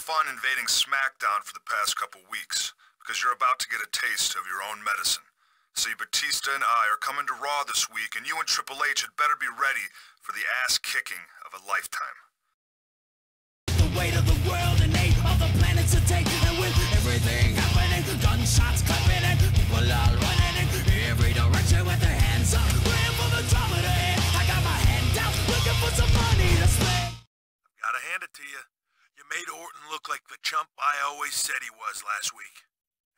fun invading Smackdown for the past couple weeks, because you're about to get a taste of your own medicine. See, Batista and I are coming to Raw this week, and you and Triple H had better be ready for the ass-kicking of a lifetime. The weight of the world and eight of the planets to take, and with everything happening, gunshots clapping and people all running in every direction with their hands up, praying for the top of the head. I got my hand out, looking for some money to spend. I've gotta hand it to you. You made Orton look like the chump I always said he was last week.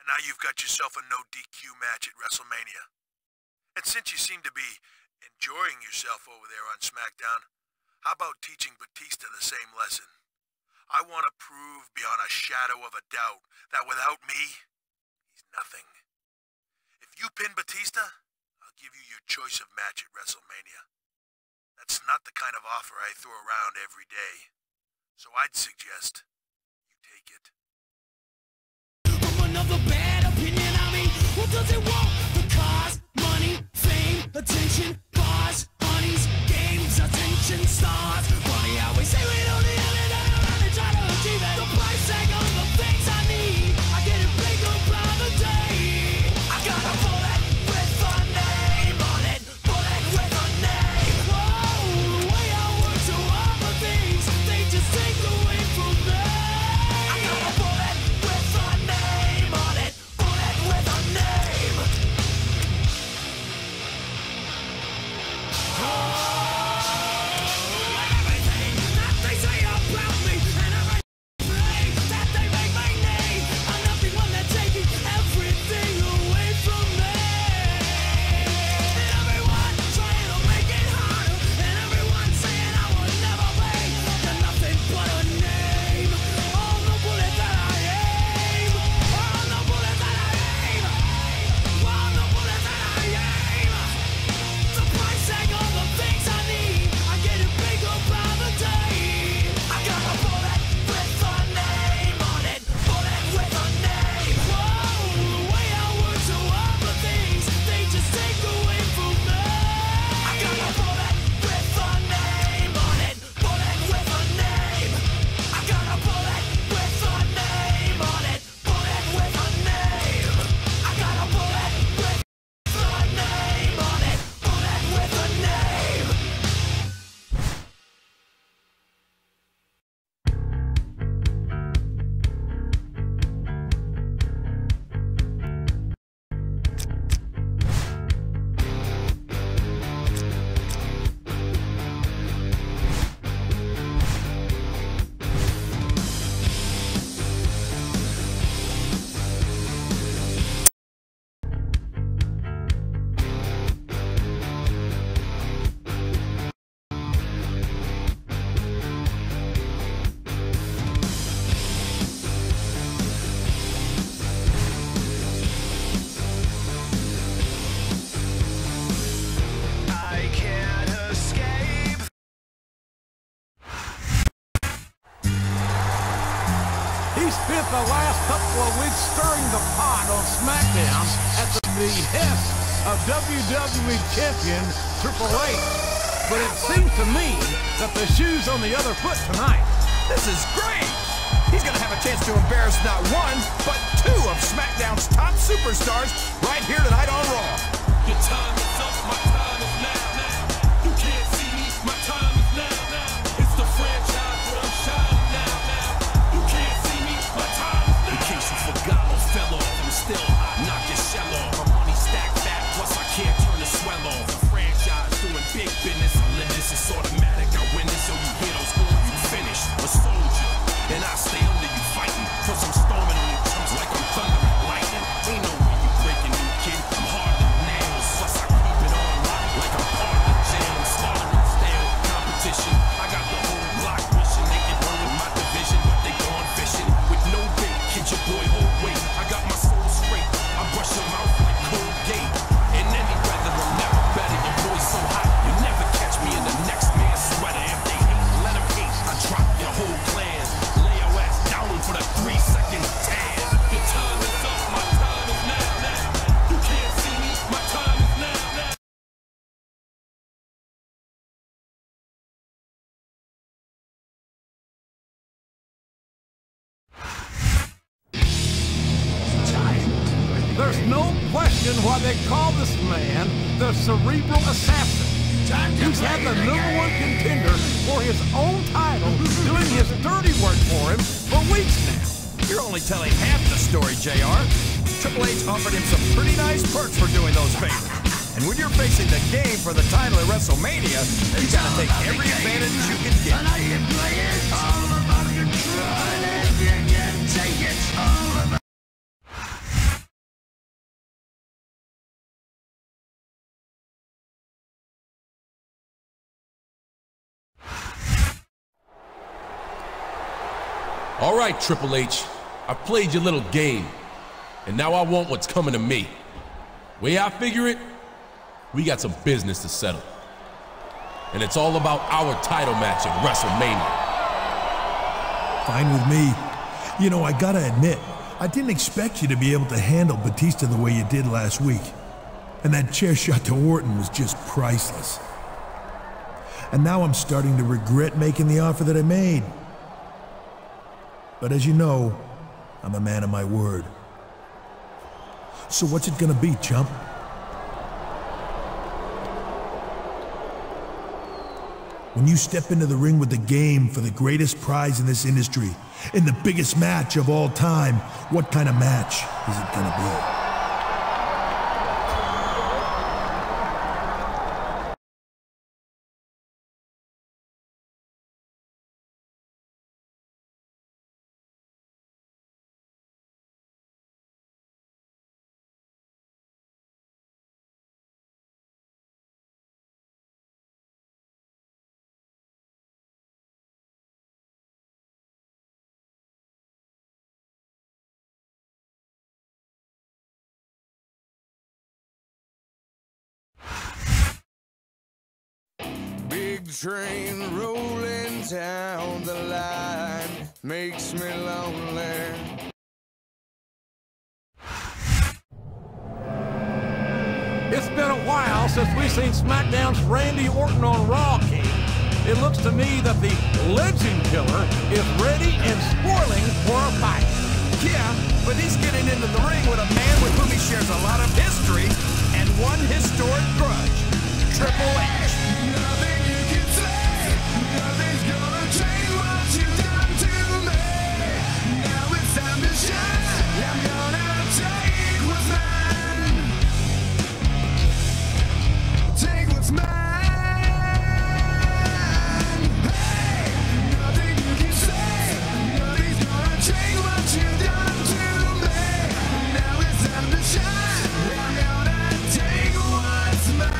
And now you've got yourself a no DQ match at WrestleMania. And since you seem to be enjoying yourself over there on SmackDown, how about teaching Batista the same lesson? I want to prove beyond a shadow of a doubt that without me, he's nothing. If you pin Batista, I'll give you your choice of match at WrestleMania. That's not the kind of offer I throw around every day. So I'd suggest you take it. Another bad opinion on me. What does it want? The cars, money, fame, attention, bars, honeys, games, attention, stars. Funny how we say we don't need it, and try to achieve it. The price tag on the things I need, I get it bigger by the day. I got a bullet with a name on it, bullet with a name. Whoa, the way I work to all the things, they just take away from me. I got a bullet with a name on it, bullet with a name. Everything that they say about me, and everything that they make my name, I'm not the one that's taking everything away from me. And everyone trying to make it harder, and everyone saying I will never be. They're nothing but a name on the bullet that I aim, on the bullet that I aim, on the bullet that I aim. The price tag on the things I need, I get it bigger by the day. I got a bullet with a name on it, bullet with a name. Whoa, the way I work to all the things, they just take away from me. I got a bullet with a name on it, bullet with a name. I got a bullet with a name on it, bullet with a name. I got a bullet with a name on it, bullet with a name. I can't escape. He spent the last couple of weeks stirring the pot on SmackDown at the behest of WWE Champion Triple H. But it seems to me that the shoe's on the other foot tonight. This is great! He's gonna have a chance to embarrass not one, but two of SmackDown's top superstars right here tonight on Raw. Your time is up, my time is now. You can't see me, my time is now. It's the franchise where I'm shining now. You can't see me, my time is now. In case you forgot or fell off, I'm still hot, knock your shell off. My money stacked fat, plus I can't turn the swell off. The franchise doing big business, this is automatic. I win this, so you hear those words, you finish. A soldier, and I stay under you fighting, cause I'm storming on you chumps like I'm thunder and lightning. Ain't no way you breaking me, kid. I'm hard as nails, plus I keep it on lock. imagine why they call this man the Cerebral Assassin. He's had the #1 contender for his own title doing his dirty work for him for weeks now. You're only telling half the story, JR. Triple H offered him some pretty nice perks for doing those favors. And when you're facing the game for the title at WrestleMania, you gotta take every advantage you can get. All right, Triple H, I played your little game, and now I want what's coming to me. Way I figure it, we got some business to settle. And it's all about our title match at WrestleMania. Fine with me. You know, I gotta admit, I didn't expect you to be able to handle Batista the way you did last week. And that chair shot to Orton was just priceless. And now I'm starting to regret making the offer that I made. But as you know, I'm a man of my word. So what's it gonna be, chump? When you step into the ring with the game for the greatest prize in this industry, in the biggest match of all time, what kind of match is it gonna be? Big train rolling down the line makes me lonely. It's been a while since we've seen Smackdown's Randy Orton on Raw, King. It looks to me that the Legend Killer is ready and spoiling for a fight. Yeah, but he's getting into the ring with a man with whom he shares a lot of history and one historic grudge, Triple H. Nothing you can say, nothing's gonna change what you've done to me. Now it's time to shine. I'm gonna take what's mine. Take what's mine. Hey, nothing you can say, nothing's gonna change what you've done to me. Now it's time to shine. I'm gonna take what's mine.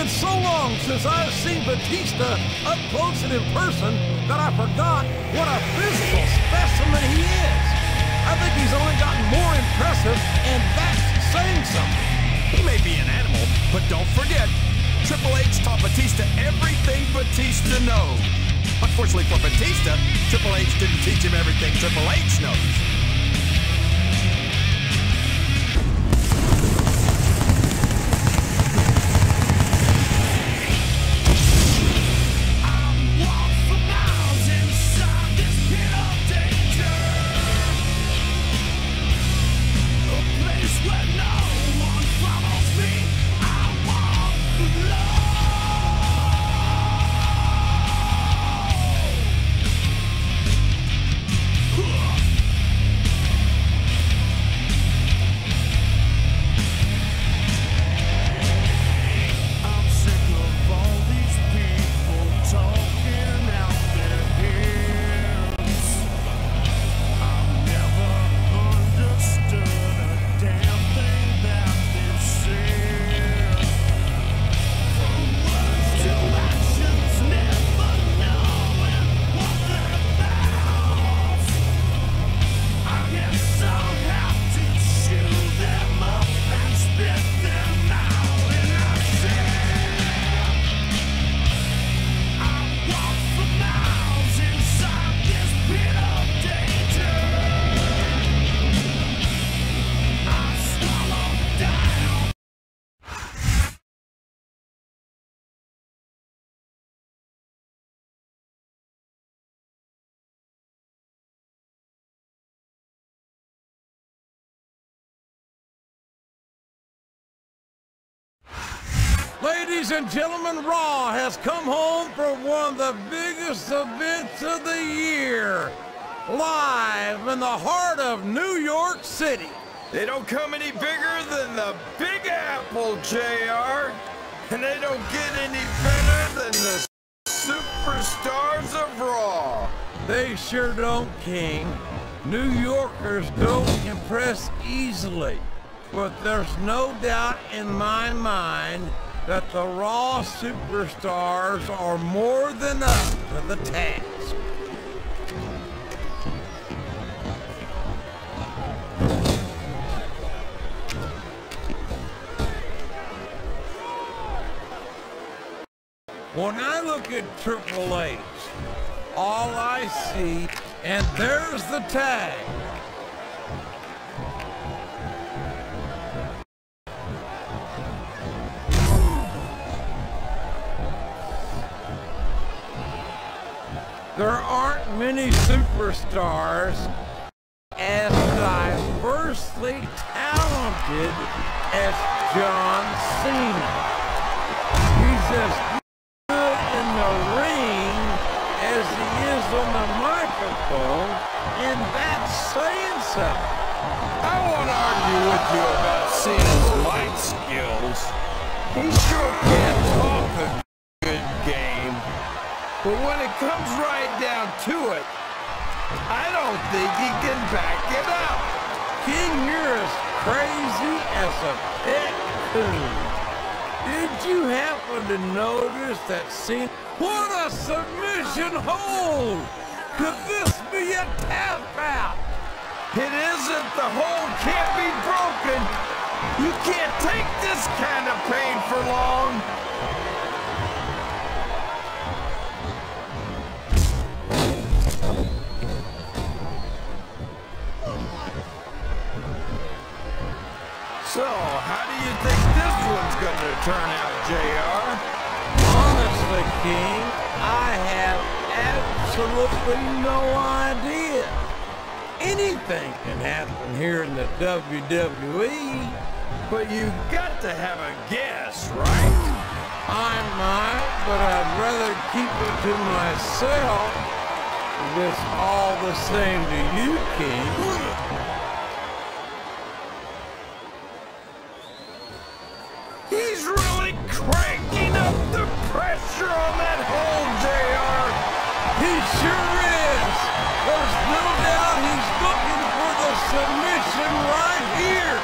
So long since I've seen Batista up close and in person that I forgot what a physical specimen he is. I think he's only gotten more impressive, and that's saying something. He may be an animal, but don't forget, Triple H taught Batista everything Batista knows. Unfortunately for Batista, Triple H didn't teach him everything Triple H knows. Ladies and gentlemen, Raw has come home for one of the biggest events of the year. Live in the heart of New York City. They don't come any bigger than the Big Apple, JR. And they don't get any better than the Superstars of Raw. They sure don't, King. New Yorkers don't impress easily. But there's no doubt in my mind that the Raw Superstars are more than up to the task. When I look at Triple H, all I see, and there's the tag. There aren't many superstars as diversely talented as John Cena. He's as good in the ring as he is on the microphone, and that's saying something. I won't argue with you about Cena's mic skills. He sure can talk a good game. But when it comes right down to it, I don't think he can back it up. King, you're as crazy as a pet coon. Did you happen to notice that Cena? What a submission hold! Could this be a tap out? It isn't. The hold can't be broken. You can't take this kind of pain for long. So, how do you think this one's going to turn out, JR? Honestly, King, I have absolutely no idea. Anything can happen here in the WWE. But you got to have a guess, right? I might, but I'd rather keep it to myself. If it's all the same to you, King. He's really cranking up the pressure on that hole, JR. He sure is. There's no doubt he's looking for the submission right here.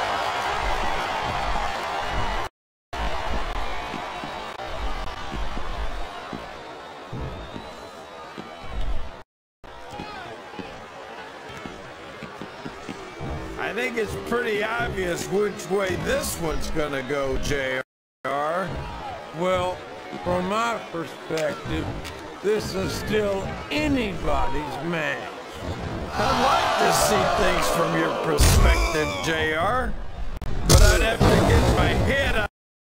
I think it's pretty obvious which way this one's gonna go, JR. Well, from my perspective, this is still anybody's match. I'd like to see things from your perspective, JR. But I'd have to get my head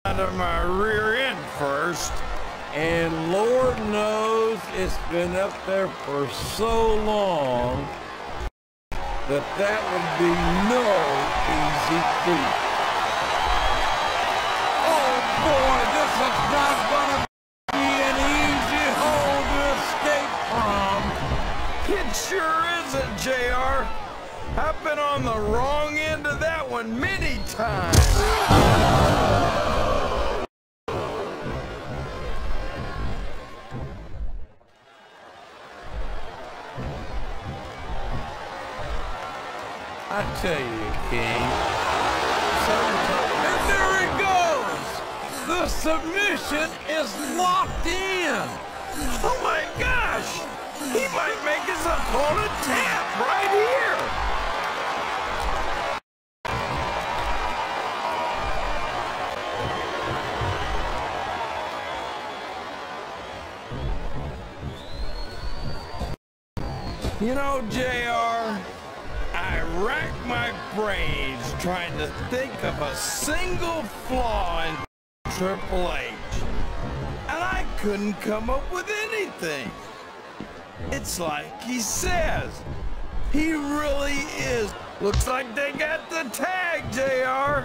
out of my rear end first. And Lord knows it's been up there for so long that would be no easy feat. Oh boy, this is not gonna be an easy hole to escape from. It sure isn't, JR. I've been on the wrong end of that one many times. I tell you, King. And there it goes! The submission is locked in! Oh my gosh! He might make his opponent tap right here! You know, JR, I rack my brains trying to think of a single flaw in Triple H, and I couldn't come up with anything. It's like he says, he really is. Looks like they got the tag, JR.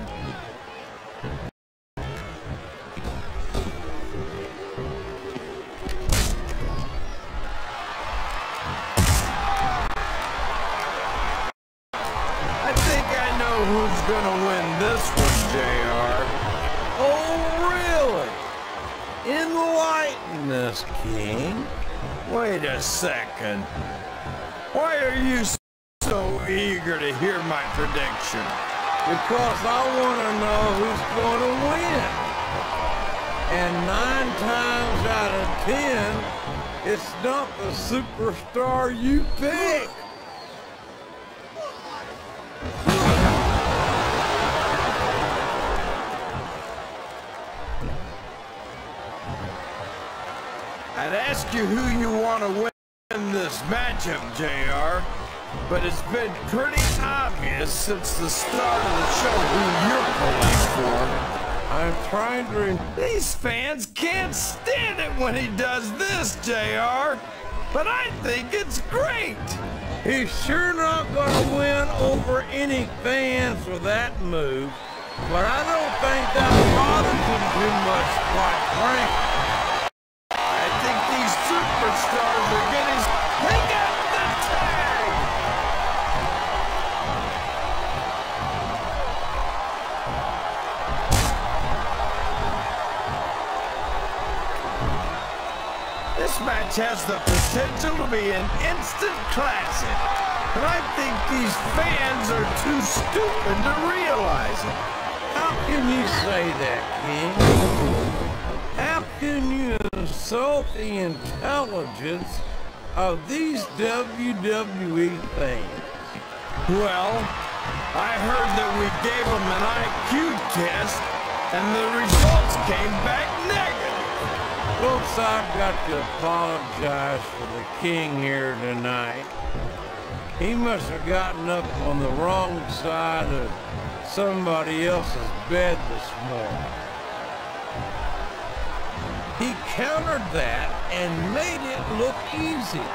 enlighten us, King. Wait a second. Why are you so eager to hear my prediction? Because I want to know who's going to win. And 9 times out of 10, it's not the superstar you pick. I'd ask you who you want to win this matchup, JR, but it's been pretty obvious since the start of the show who you're pulling for. I'm trying to... These fans can't stand it when he does this, JR, but I think it's great. He's sure not going to win over any fans with that move, but I don't think that bothers him too much, quite frankly. I think these superstars are getting... They got the tag! This match has the potential to be an instant classic, but I think these fans are too stupid to realize it. How can you say that, King? How can you insult the intelligence of these WWE fans? Well, I heard that we gave them an IQ test, and the results came back negative. Folks, I've got to apologize for the King here tonight. He must have gotten up on the wrong side of somebody else's bed this morning. He countered that and made it look easy.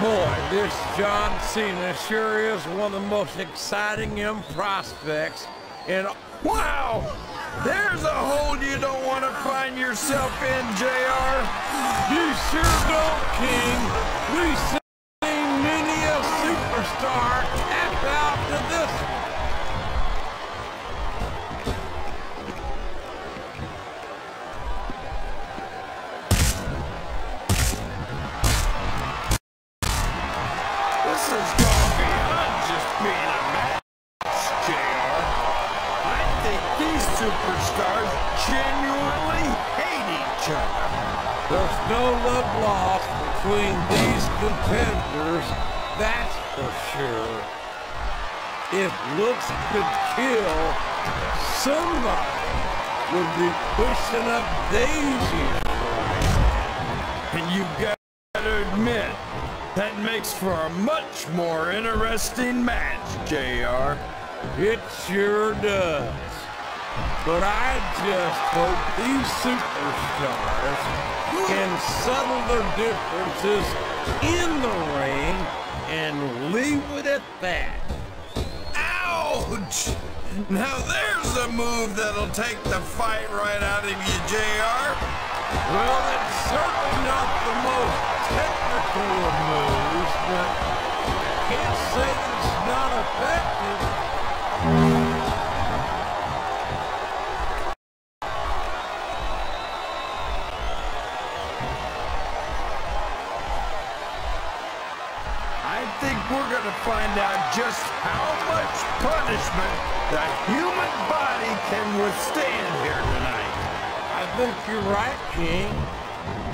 Boy, this John Cena sure is one of the most exciting young prospects in... Wow! There's a hole you don't want to find yourself in, JR. You sure don't, King. We've seen many a superstar tap out to this one. This is going beyond just being a match, JR. I think these superstars genuinely hate each other. There's no love lost between these competitors, that's for sure. If looks could kill, somebody would be pushing up daisies. And you got to admit, that makes for a much more interesting match, JR. It sure does. But I just hope these superstars can settle their differences in the ring and leave it at that. Ouch! Now there's a move that'll take the fight right out of you, JR. Well, it's certainly not the most technical of moves, but can't say it's not effective. I think we're gonna find out just how much punishment the human body can withstand here tonight. I think you're right, King.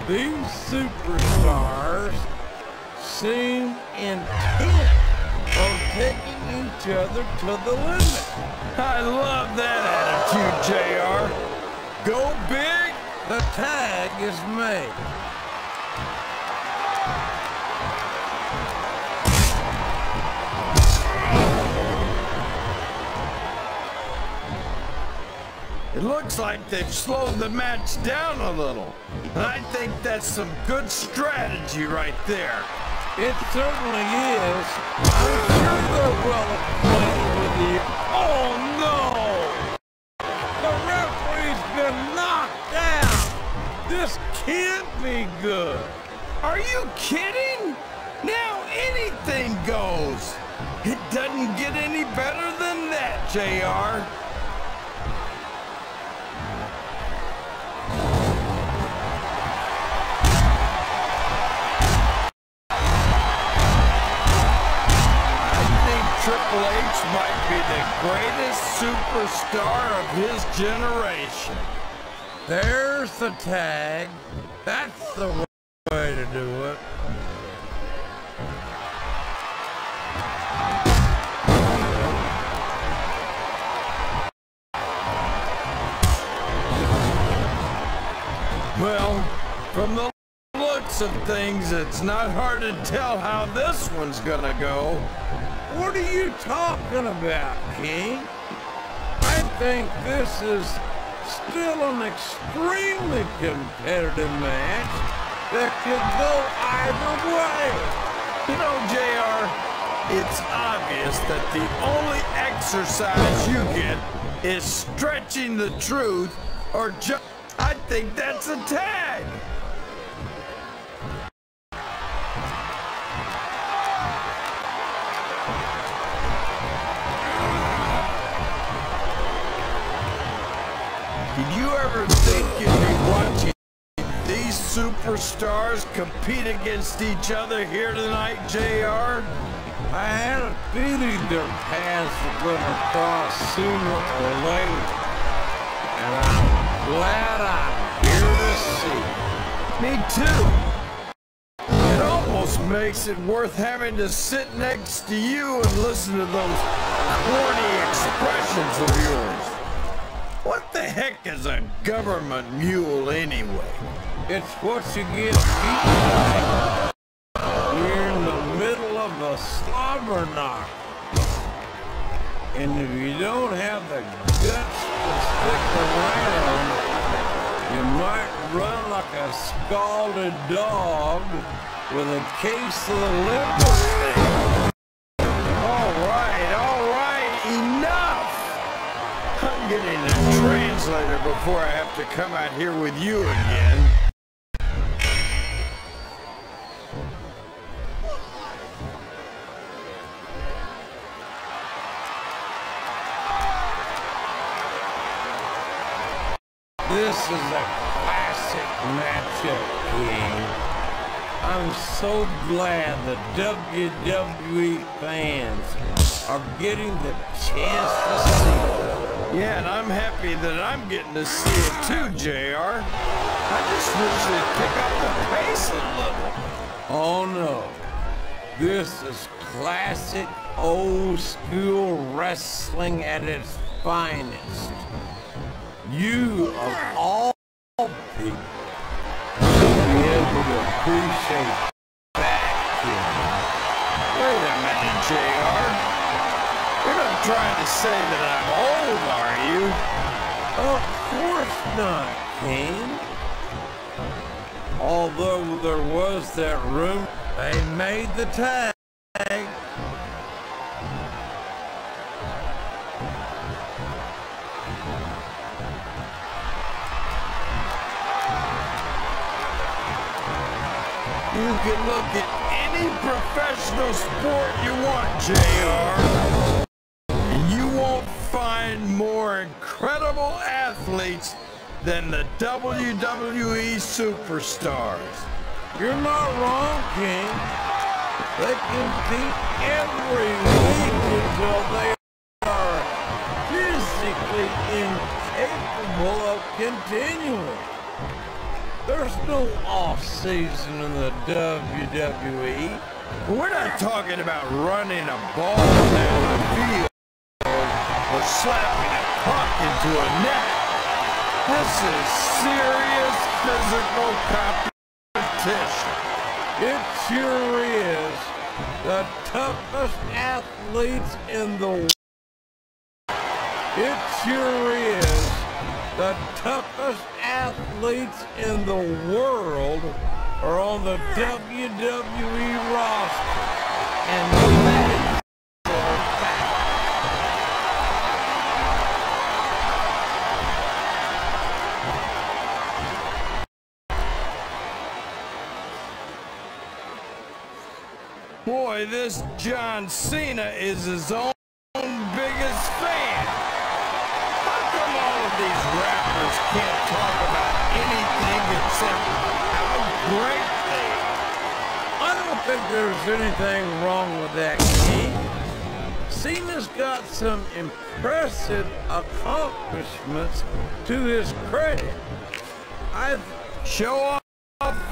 These superstars seem intent on taking each other to the limit. I love that attitude, JR. Go big. The tag is made. It looks like they've slowed the match down a little. And I think that's some good strategy right there. It certainly is. I'm sure they're well acquainted with the... Oh, no! The referee's been knocked down! This can't be good! Are you kidding? Now anything goes. It doesn't get any better than that, JR. Triple H might be the greatest superstar of his generation. There's the tag. That's the way to do it. Well, from the looks of things, it's not hard to tell how this one's gonna go. What are you talking about, King? I think this is still an extremely competitive match that could go either way. You know, JR, it's obvious that the only exercise you get is stretching the truth or just... I think that's a tag. Did you ever think you'd be watching these superstars compete against each other here tonight, JR? I had a feeling their paths were going to cross sooner or later, and I'm glad I'm here to see. Me too. It almost makes it worth having to sit next to you and listen to those corny expressions of yours. What the heck is a government mule anyway? It's what you get beat. You're in the middle of a slobber knock. And if you don't have the guts to stick around, you might run like a scalded dog with a case of the liver. All right, enough! I'm getting a translator before I have to come out here with you again. This is a classic matchup, King. I'm so glad the WWE fans are getting the chance to see it. Yeah, and I'm happy that I'm getting to see it too, JR. I just wish they'd pick up the pace a little. Oh no. This is classic old school wrestling at its finest. You of all people should be able to appreciate that, King. Wait a minute, JR. You're not trying to say that I'm old, are you? Of course not, King. Although there was that rumor they made the tag. You can look at any professional sport you want, JR. And you won't find more incredible athletes than the WWE superstars. You're not wrong, King. They compete every week until they are physically incapable of continuing. There's no off-season in the WWE. We're not talking about running a ball down the field or slapping a puck into a net. This is serious physical competition. It sure is. The toughest athletes in the world. It sure is. The toughest athletes in the world are on the WWE roster. And that is a fact. Boy, boy, this John Cena is his own biggest fan. How come all of these rappers can't talk about anything except how great they are? I don't think there's anything wrong with that, King. Cena's got some impressive accomplishments to his credit. Show off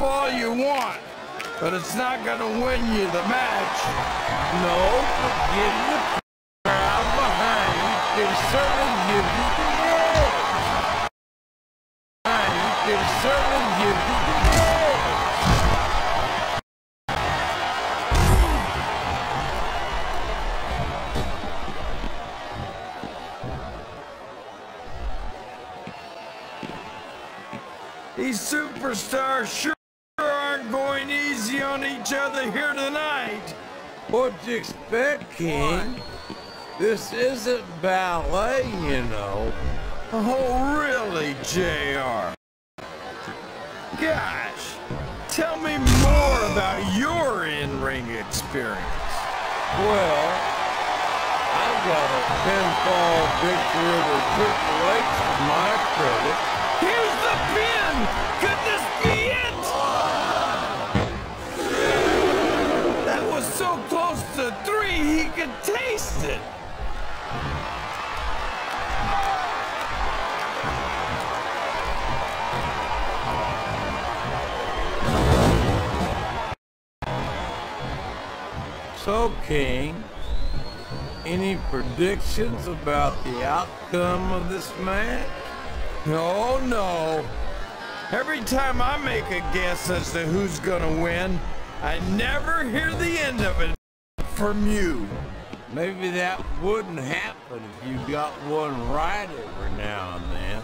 all you want, but it's not gonna win you the match. No, but getting the crowd behind you can certainly give you the edge. You can certainly give you the edge. These superstars sure aren't going easy on each other here tonight. What'd you expect, King? This isn't ballet, you know. Oh, really, JR? Gosh, tell me more about your in-ring experience. Well, I've got a pinfall victory over Triple H to my credit. Here's the pin! Could this be it? That was so close to 3 he could taste it. So, King, any predictions about the outcome of this match? No, no. Every time I make a guess as to who's gonna win, I never hear the end of it from you. Maybe that wouldn't happen if you got one right every now and then.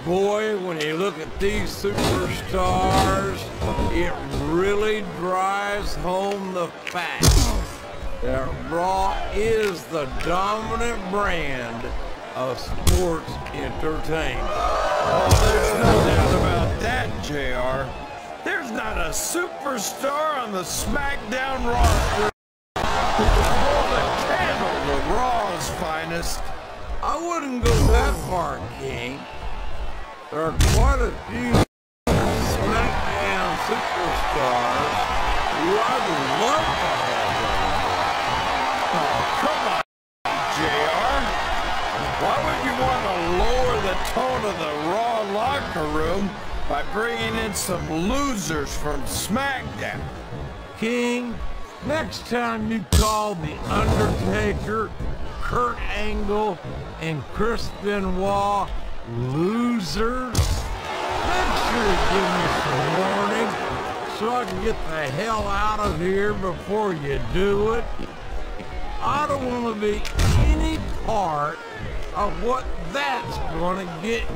Boy, when you look at these superstars, it really drives home the fact that Raw is the dominant brand of sports entertainment. Oh, there's no doubt about that, JR. There's not a superstar on the Smackdown roster who can hold a candle to Raw's finest. I wouldn't go that far, King. There are quite a few Smackdown superstars who I would love to have on. Oh, come on, JR. Why would you want to lower the tone of the Raw locker room by bringing in some losers from Smackdown? King, next time you call The Undertaker, Kurt Angle, and Chris Benoit losers, make sure to give me some warning so I can get the hell out of here before you do it. I don't want to be any part of what that's going to get you.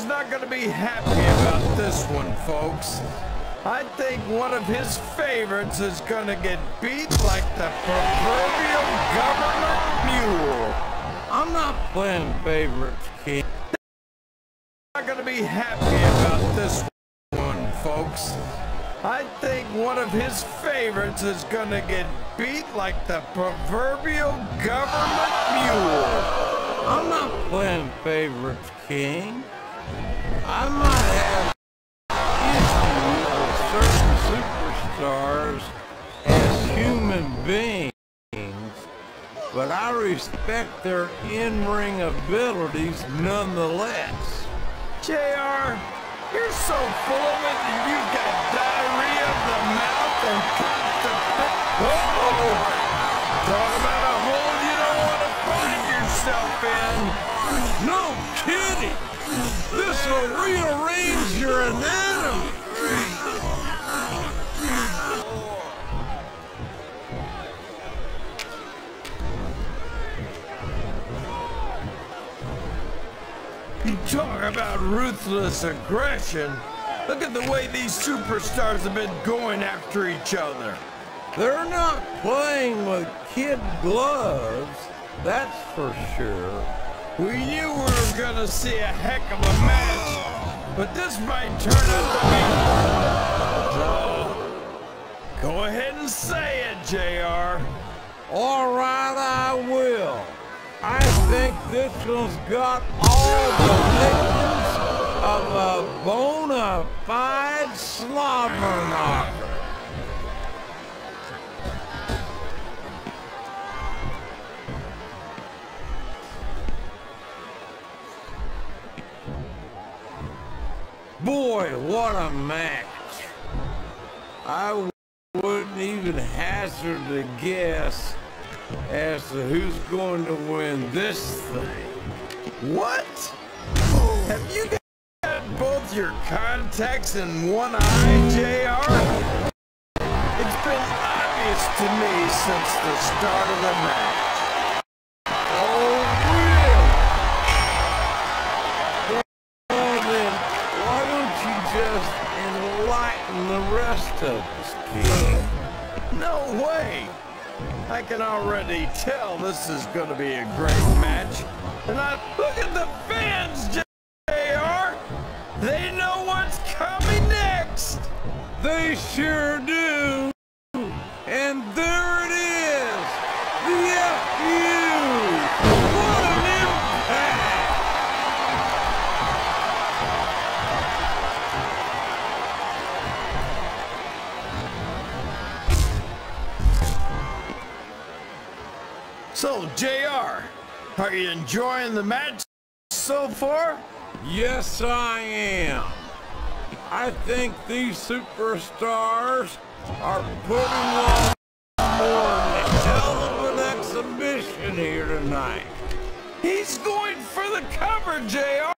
Not gonna be happy about this one, folks. I think one of his favorites is gonna get beat like the proverbial government mule. I'm not playing favorites, King. Not gonna be happy about this one, folks. I think one of his favorites is gonna get beat like the proverbial government mule. I'm not playing favorites, King. I might have issues with certain superstars as human beings, but I respect their in-ring abilities nonetheless. JR, you're so full of it that you've got diarrhea of the mouth and constipation. Uh-oh! Talk about a hole you don't want to find yourself in. No kidding! This will rearrange your anatomy. Talk about ruthless aggression. Look at the way these superstars have been going after each other. They're not playing with kid gloves, that's for sure. We knew we were gonna see a heck of a match, but this might turn out to be... So, go ahead and say it, JR. All right, I will. I think this one's got all the makings of a bona fide slobber knocker. Boy, what a match. I wouldn't even hazard a guess as to who's going to win this thing. What? Have you got both your contacts in one eye, JR? It's been obvious to me since the start of the match. Oh, really? Well then, why don't you just enlighten the rest of us, kid? No way! I can already tell this is going to be a great match. And look at the fans, JR! They know what's coming next! They sure do! And there it is! The FU! What an impact! So, JR, are you enjoying the match so far? Yes, I am. I think these superstars are putting on more than a hell of an exhibition here tonight. He's going for the cover, JR!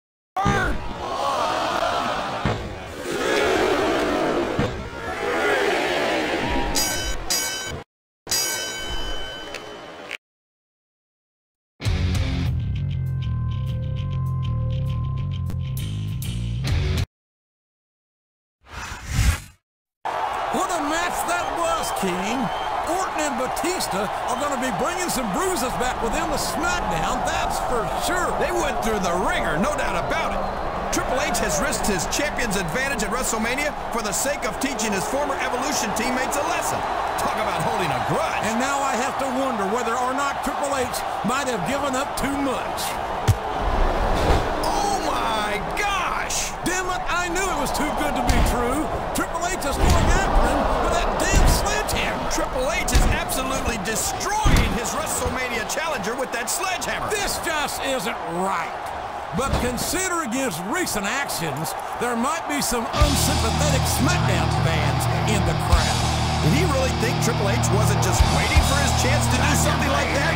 What a match that was, King. Orton and Batista are going to be bringing some bruises back with them to Smackdown, that's for sure. They went through the ringer, no doubt about it. Triple H has risked his champion's advantage at WrestleMania for the sake of teaching his former Evolution teammates a lesson. Talk about holding a grudge. And now I have to wonder whether or not Triple H might have given up too much. Oh my gosh! Damn it, I knew it was too good to be true. Triple H is going after him with that damn sledgehammer. Triple H is absolutely destroying his WrestleMania challenger with that sledgehammer. This just isn't right. But considering his recent actions, there might be some unsympathetic Smackdown fans in the crowd. Did he really think Triple H wasn't just waiting for his chance to do something like that?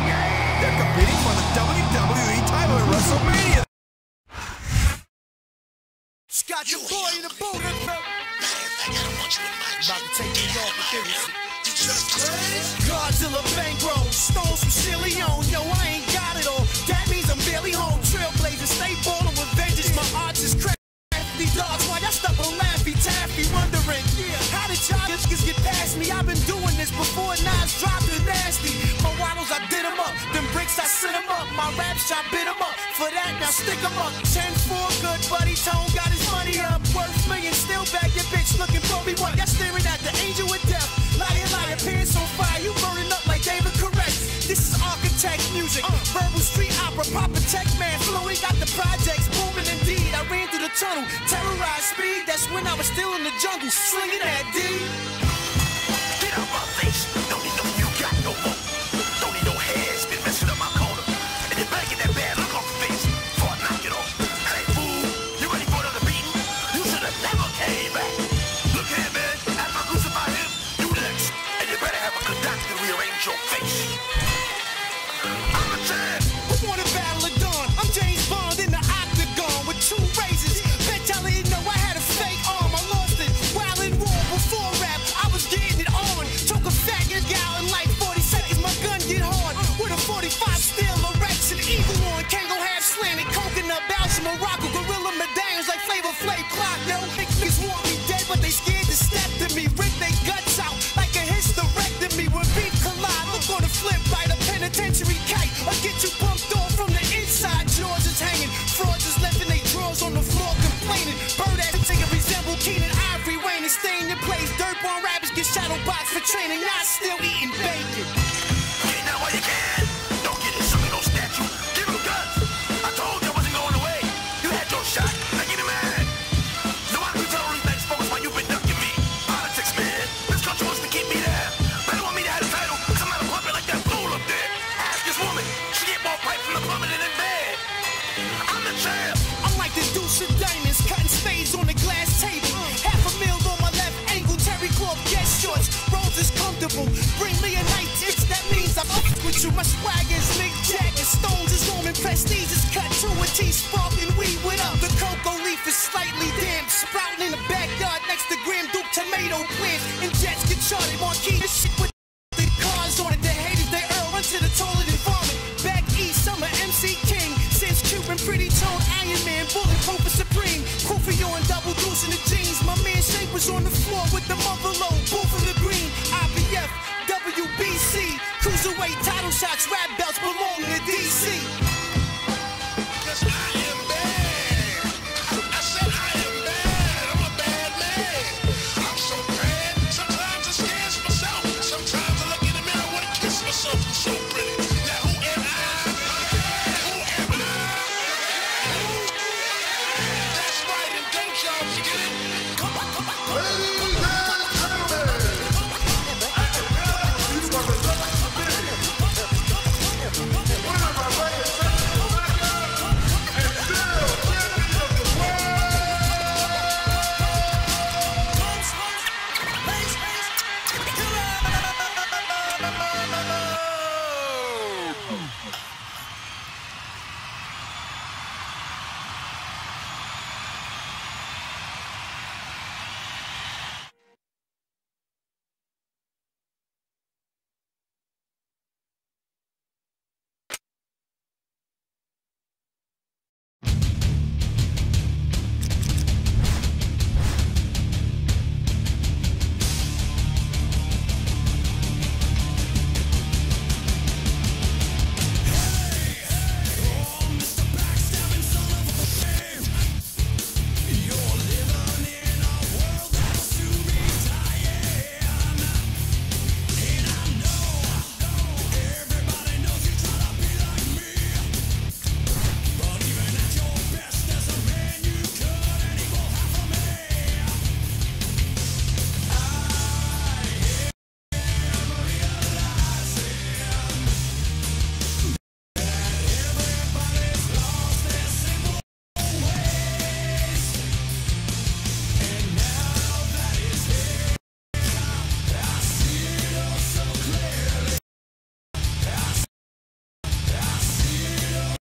They're competing for the WWE title at WrestleMania. Got your boy in the boot, about to take you off with this. Godzilla bankroll, stones from Leone. Yo, I ain't got it all. That means I'm barely home. Trailblazer, stay ballin' with vengeance. My arts is crafty dogs. Why y'all stuck on Laffy Taffy? Wondering, how did y'all niggas get past me? I've been doing this before Nas dropped the nasty. My waddles, I did them up. Them bricks, I sent them up. My raps, I bit them up. For that, now stick them up. 10-4, good buddy. Tone got his money up. Worth millions, still back your bitch looking for me. What? Y'all staring at the angel with death. Liar, liar, pants on fire. You burning up like David Correct. This is architect music. Verbal street opera. Proper tech man. Flowing got the projects booming indeed. I ran through the tunnel. Terrorized speed. That's when I was still in the jungle. Slinging that D. Get out my face. Don't need no you got no more. Don't need no hairs. Been messing up my corner. And then better get that bad look off your face before I knock it off. Hey, fool. You ready for another beating? You should have never came back. Look here, man. After I crucify him, you next. And you better have a good doctor to rearrange your face. I'm a champ. Who won a battle of dawn? I'm James Bond in the octagon with 2 razors. Bet y'all didn't know I had a fake arm. I lost it while in war before rap. I kite or get you bumped off from the inside. Jaws is hanging, frauds is left in they drawers on the floor complaining. Bird ass nigga resemble Keenan Ivory Wayne and stay in your place. Dirtborn rappers get shadow boxed for training, not still eating bacon. Get now while you can. Don't get it, something no statue. Give him guns. I told you I wasn't going away. You had your shot. Now get him mad. So why do you tell these nice folks why you've been ducking me? Politics, man. This country wants to keep me there. They don't want me to have a title. Come out of puppet like that fool up there. Ask this woman. She get more pipe from the plummet than in bed. I'm the champ. I'm like the deuce of diamonds, cutting spades on the glass table. $500,000 on my left ankle, terry cloth guest shorts. Rolls is comfortable. Bring me a night itch, that means I'm up with you. My swag is Mick Jagger, Stones is Roman, Prestige is cut to a T, sparking weed with up. The cocoa leaf is slightly damp, sprouting in the backyard next to Graham Duke tomato plants. And jets get charted, marquee this shit with the cars on it. The haters they earl into the toilet and vomit. Back east, I'm a MC King. Since Cuban, pretty tone, Iron Man, bulletproof and supreme. Kofi on double deuce in the jeans. My man Shake was on the floor with the mother load. Booth